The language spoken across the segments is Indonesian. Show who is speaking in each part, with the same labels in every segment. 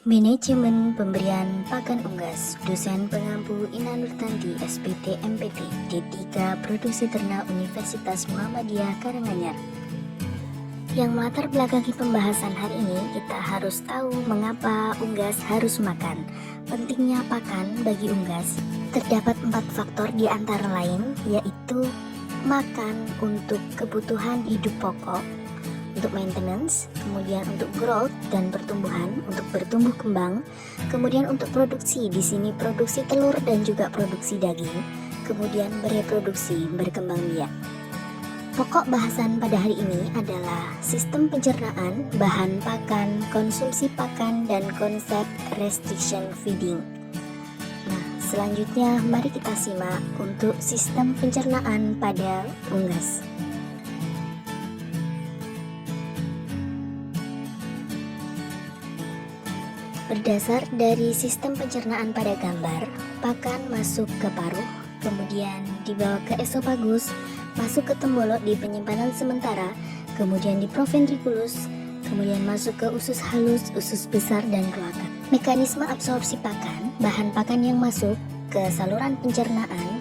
Speaker 1: Manajemen Pemberian Pakan Unggas, dosen pengampu Ina Nurtanti, SPT MPT, D3 Produksi Ternak Universitas Muhammadiyah Karanganyar. Yang melatar belakangi pembahasan hari ini, kita harus tahu mengapa unggas harus makan. Pentingnya pakan bagi unggas. Terdapat 4 faktor di antara lain, yaitu makan untuk kebutuhan hidup pokok, untuk maintenance, kemudian untuk growth dan pertumbuhan, untuk bertumbuh kembang, kemudian untuk produksi, di sini produksi telur dan juga produksi daging, kemudian bereproduksi, berkembang biak. Pokok bahasan pada hari ini adalah sistem pencernaan, bahan pakan, konsumsi pakan, dan konsep restriction feeding. Nah, selanjutnya mari kita simak untuk sistem pencernaan pada unggas. Berdasar dari sistem pencernaan pada gambar, pakan masuk ke paruh, kemudian dibawa ke esofagus, masuk ke tembolok di penyimpanan sementara, kemudian di proventriculus, kemudian masuk ke usus halus, usus besar, dan kloaka. Mekanisme absorpsi pakan, bahan pakan yang masuk ke saluran pencernaan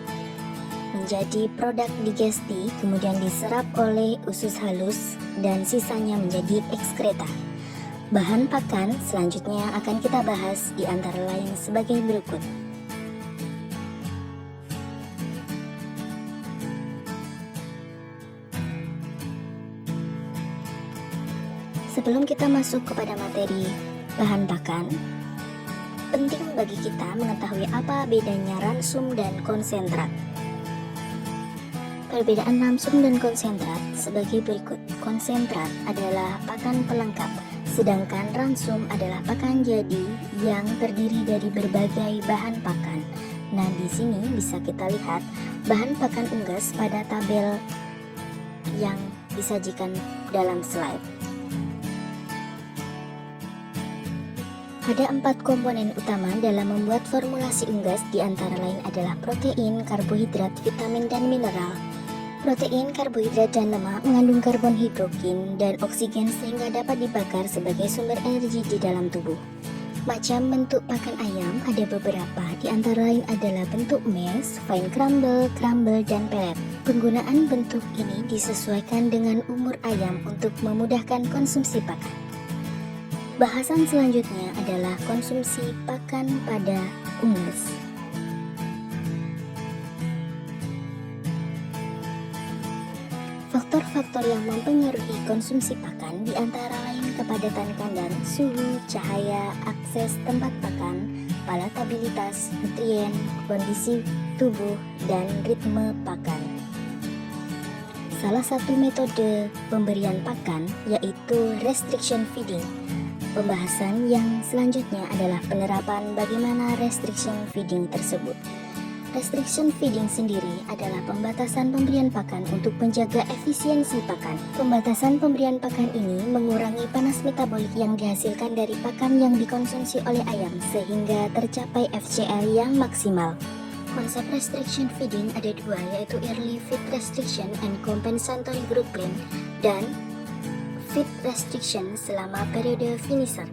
Speaker 1: menjadi produk digesti, kemudian diserap oleh usus halus, dan sisanya menjadi ekskreta. Bahan pakan selanjutnya akan kita bahas di antara lain sebagai berikut. Sebelum kita masuk kepada materi bahan pakan, penting bagi kita mengetahui apa bedanya ransum dan konsentrat. Perbedaan ransum dan konsentrat sebagai berikut. Konsentrat adalah pakan pelengkap, sedangkan ransum adalah pakan jadi yang terdiri dari berbagai bahan pakan. Nah, di sini bisa kita lihat bahan pakan unggas pada tabel yang disajikan dalam slide. Ada 4 komponen utama dalam membuat formulasi unggas, di antara lain adalah protein, karbohidrat, vitamin, dan mineral. Protein, karbohidrat, dan lemak mengandung karbon hidrogen dan oksigen sehingga dapat dibakar sebagai sumber energi di dalam tubuh. Macam bentuk pakan ayam ada beberapa, di antara lain adalah bentuk mash, fine crumble, crumble, dan pellet. Penggunaan bentuk ini disesuaikan dengan umur ayam untuk memudahkan konsumsi pakan. Bahasan selanjutnya adalah konsumsi pakan pada unggas. Faktor-faktor yang mempengaruhi konsumsi pakan di antara lain kepadatan kandang, suhu, cahaya, akses tempat pakan, palatabilitas, nutrien, kondisi tubuh, dan ritme pakan. Salah satu metode pemberian pakan yaitu restriction feeding. Pembahasan yang selanjutnya adalah penerapan bagaimana restriction feeding tersebut. Restriction feeding sendiri adalah pembatasan pemberian pakan untuk menjaga efisiensi pakan. Pembatasan pemberian pakan ini mengurangi panas metabolik yang dihasilkan dari pakan yang dikonsumsi oleh ayam sehingga tercapai FCR yang maksimal. Konsep restriction feeding ada 2, yaitu early feed restriction and compensatory growth plan, dan feed restriction selama periode finisher.